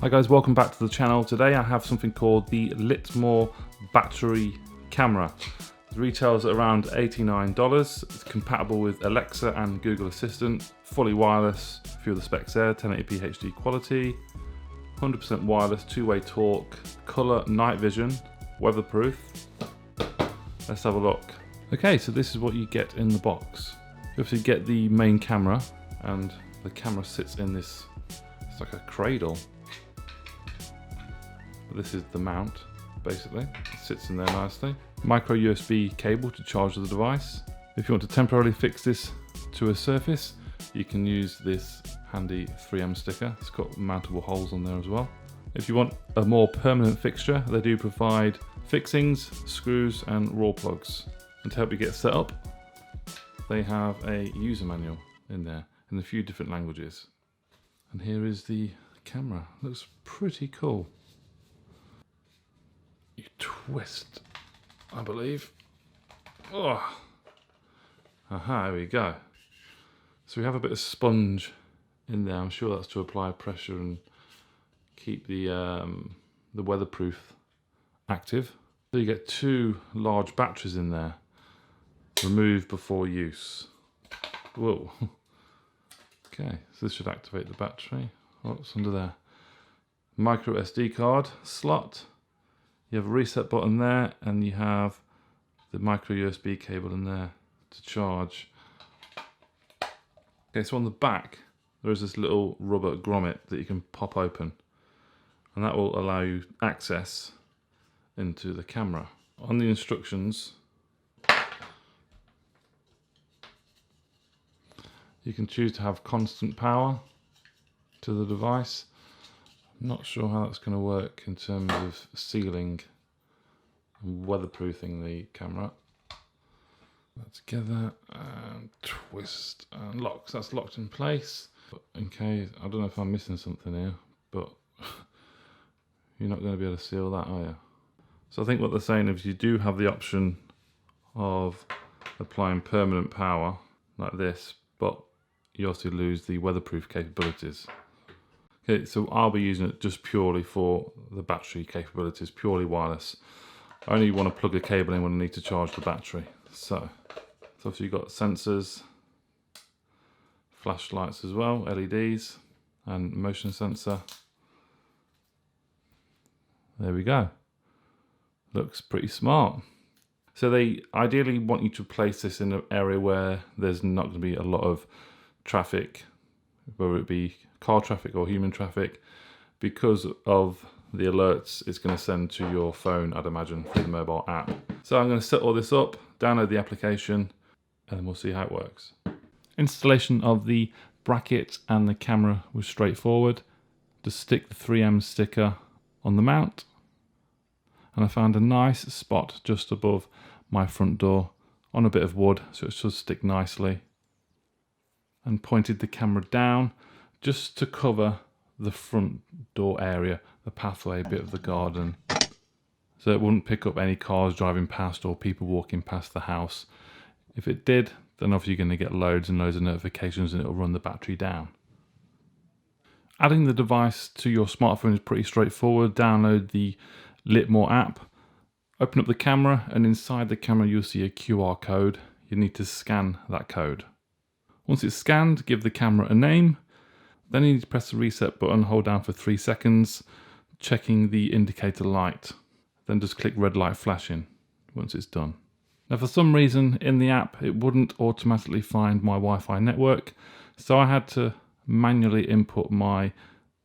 Hi guys, welcome back to the channel. Today I have something called the Litmor Battery Camera. It retails at around $89. It's compatible with Alexa and Google Assistant, fully wireless, a few of the specs there, 1080p HD quality, 100% wireless, two-way talk, colour, night vision, weatherproof. Let's have a look. Okay, so this is what you get in the box. You obviously get the main camera, and the camera sits in this, it's like a cradle. This is the mount, basically. It sits in there nicely. Micro USB cable to charge the device. If you want to temporarily fix this to a surface, you can use this handy 3M sticker. It's got mountable holes on there as well. If you want a more permanent fixture, they do provide fixings, screws and raw plugs. And to help you get set up, they have a user manual in there in a few different languages. And here is the camera. Looks pretty cool. You twist, I believe. Oh. Aha, there we go. So we have a bit of sponge in there. I'm sure that's to apply pressure and keep the weatherproof active. So you get two large batteries in there. Remove before use. Whoa. Okay, so this should activate the battery. What's under there? Micro SD card slot. You have a reset button there, and you have the micro USB cable in there to charge. Okay, so on the back there is this little rubber grommet that you can pop open, and that will allow you access into the camera. On the instructions, you can choose to have constant power to the device. I'm not sure how that's going to work in terms of sealing and weatherproofing the camera. That together and twist and lock. So that's locked in place. But in case, I don't know if I'm missing something here, but you're not going to be able to seal that, are you? So I think what they're saying is you do have the option of applying permanent power like this, but you also lose the weatherproof capabilities. Okay, so I'll be using it just purely for the battery capabilities, purely wireless. I only want to plug a cable in when I need to charge the battery. So you've got sensors, flashlights as well, LEDs, and motion sensor. There we go. Looks pretty smart. So they ideally want you to place this in an area where there's not going to be a lot of traffic, whether it be car traffic or human traffic, because of the alerts it's going to send to your phone, I'd imagine, through the mobile app. So I'm going to set all this up, download the application, and then we'll see how it works. Installation of the bracket and the camera was straightforward. Just stick the 3M sticker on the mount, and I found a nice spot just above my front door on a bit of wood, so it should stick nicely, and pointed the camera down just to cover the front door area, the pathway bit of the garden, so it wouldn't pick up any cars driving past or people walking past the house. If it did, then obviously you're going to get loads and loads of notifications and it'll run the battery down. Adding the device to your smartphone is pretty straightforward. Download the Litmor app, open up the camera, and inside the camera you'll see a QR code. You need to scan that code. Once it's scanned, give the camera a name. Then you need to press the reset button, hold down for 3 seconds, checking the indicator light. Then just click red light flashing once it's done. Now for some reason in the app it wouldn't automatically find my Wi-Fi network, so I had to manually input my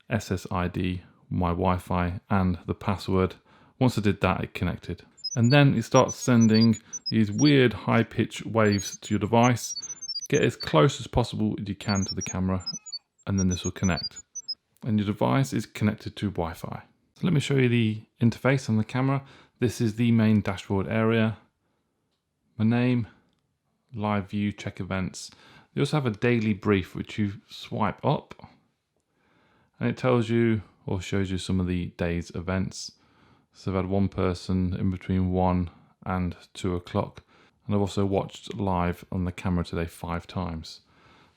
SSID, my Wi-Fi and the password. Once I did that, it connected. And then it starts sending these weird high-pitched waves to your device. Get as close as possible as you can to the camera, and then this will connect. And your device is connected to Wi-Fi. So let me show you the interface on the camera. This is the main dashboard area. My name, live view, check events. You also have a daily brief which you swipe up, and it tells you or shows you some of the day's events. So I've had one person in between 1 and 2 o'clock. And I've also watched live on the camera today 5 times.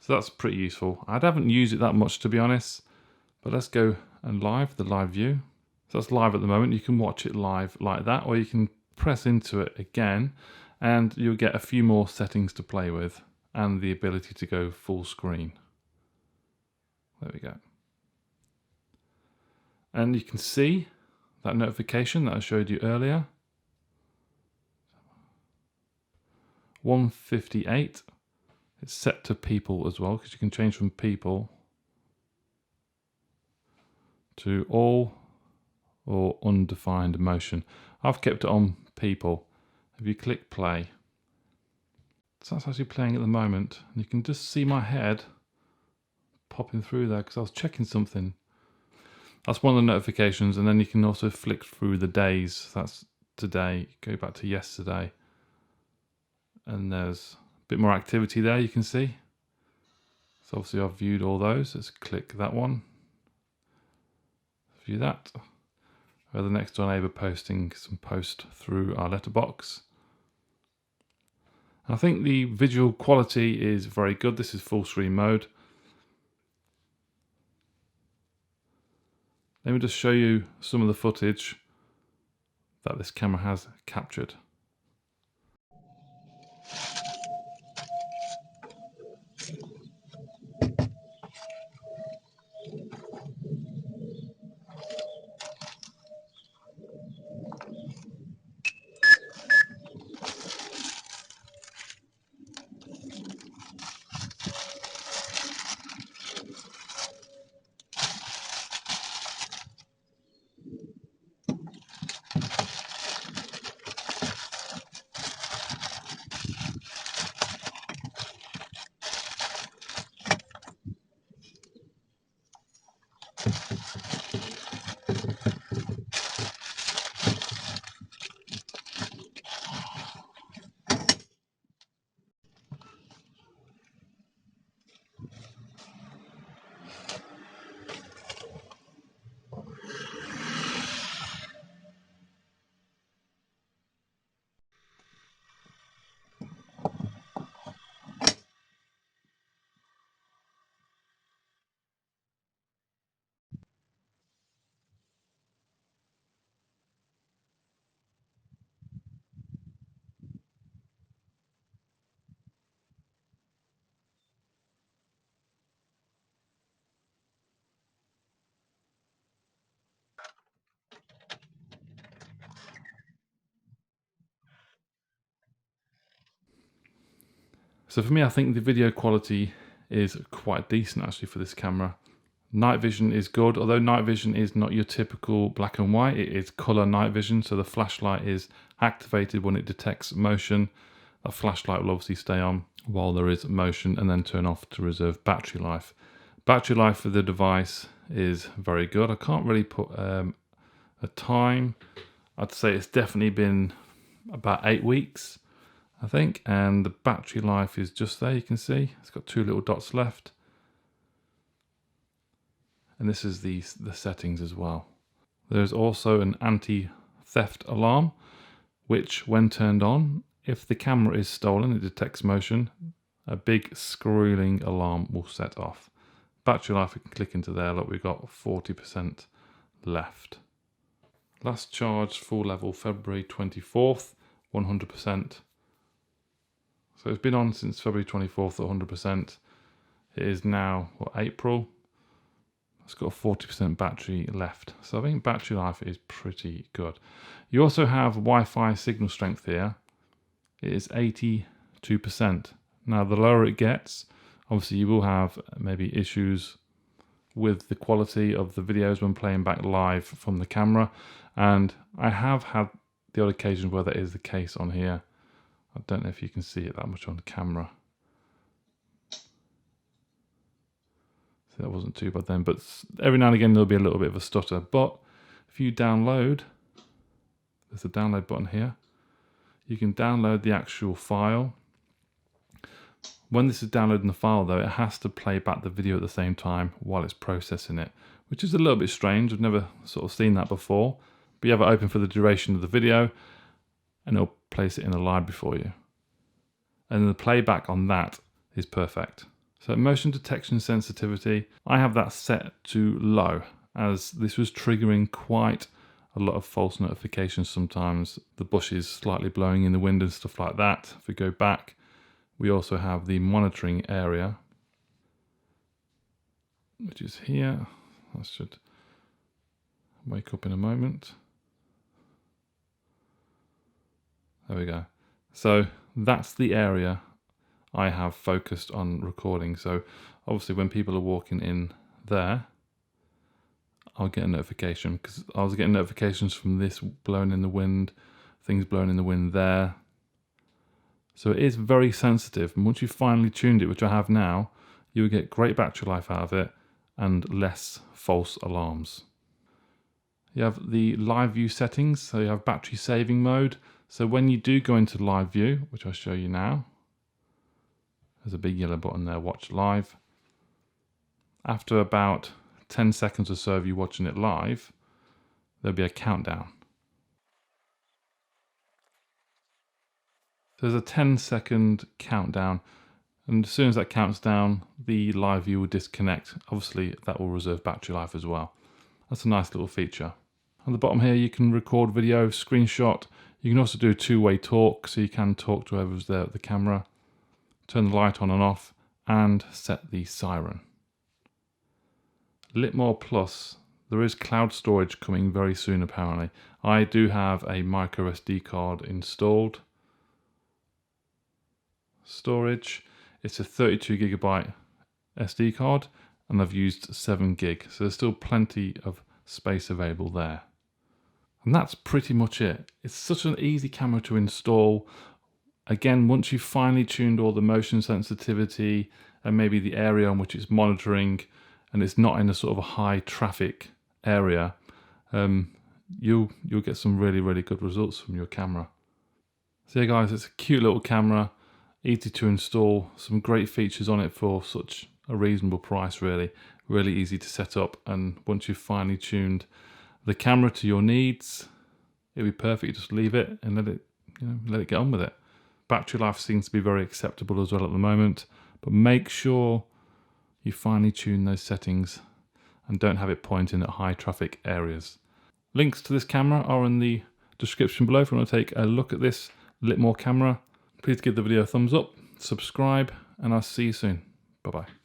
So that's pretty useful. I haven't used it that much, to be honest, but let's go and live, the live view. So that's live at the moment. You can watch it live like that, or you can press into it again and you'll get a few more settings to play with and the ability to go full screen. There we go. And you can see that notification that I showed you earlier. 158. It's set to people as well, because you can change from people to all or undefined motion. I've kept it on people. If you click play, so that's actually playing at the moment. And you can just see my head popping through there because I was checking something. That's one of the notifications, and then you can also flick through the days. That's today, go back to yesterday. And there's a bit more activity there, you can see. So obviously I've viewed all those. Let's click that one. View that. We're the next door neighbour posting some post through our letterbox. I think the visual quality is very good. This is full screen mode. Let me just show you some of the footage that this camera has captured. So for me, I think the video quality is quite decent actually for this camera. Night vision is good, although night vision is not your typical black and white, it is colour night vision, so the flashlight is activated when it detects motion. A flashlight will obviously stay on while there is motion and then turn off to reserve battery life. Battery life for the device is very good. I can't really put a time. I'd say it's definitely been about 8 weeks, I think, and the battery life is just there. You can see it's got 2 little dots left, and this is the settings as well. There's also an anti-theft alarm, which when turned on, if the camera is stolen, it detects motion, a big squealing alarm will set off. Battery life, we can click into there. Look, we've got 40% left. Last charge full level February 24th, 100%. So it's been on since February 24th at 100%. It is now, what, April? It's got a 40% battery left. So I think battery life is pretty good. You also have Wi-Fi signal strength here. It is 82%. Now the lower it gets, obviously you will have maybe issues with the quality of the videos when playing back live from the camera. And I have had the odd occasion where that is the case on here. I don't know if you can see it that much on camera. So that wasn't too bad then, but every now and again there'll be a little bit of a stutter. But if you download, there's a download button here. You can download the actual file. When this is downloading the file though, it has to play back the video at the same time while it's processing it, which is a little bit strange. I've never sort of seen that before. But you have it open for the duration of the video and it'll place it in a library for you. And the playback on that is perfect. So motion detection sensitivity, I have that set to low. as this was triggering quite a lot of false notifications sometimes. The bushes slightly blowing in the wind and stuff like that. If we go back, we also have the monitoring area, which is here. That should wake up in a moment. There we go. So that's the area I have focused on recording. So obviously when people are walking in there, I'll get a notification, because I was getting notifications from this blowing in the wind, things blowing in the wind there. So it is very sensitive, and once you've finally tuned it, which I have now, you will get great battery life out of it and less false alarms. You have the live view settings, so you have battery saving mode. So when you do go into live view, which I'll show you now, there's a big yellow button there, watch live. After about 10 seconds or so of you watching it live, there'll be a countdown. So there's a 10-second countdown, and as soon as that counts down, the live view will disconnect. Obviously, that will reserve battery life as well. That's a nice little feature. On the bottom here, you can record video, screenshot. You can also do a two-way talk, so you can talk to whoever's there at the camera, turn the light on and off, and set the siren. Litmor Plus, there is cloud storage coming very soon apparently. I do have a micro SD card installed. Storage, it's a 32GB SD card, and I've used 7 gig, so there's still plenty of space available there. And that's pretty much it. It's such an easy camera to install. Again, once you've finely tuned all the motion sensitivity and maybe the area on which it's monitoring, and it's not in a sort of a high traffic area, you'll get some really good results from your camera. So yeah guys, it's a cute little camera, easy to install, some great features on it for such a reasonable price really easy to set up, and once you've finely tuned the camera to your needs, it'll be perfect. Just leave it and let it get on with it. Battery life seems to be very acceptable as well at the moment, but make sure you finely tune those settings and don't have it pointing at high traffic areas. Links to this camera are in the description below if you want to take a look at this Litmor camera. Please give the video a thumbs up, subscribe, and I'll see you soon. Bye bye.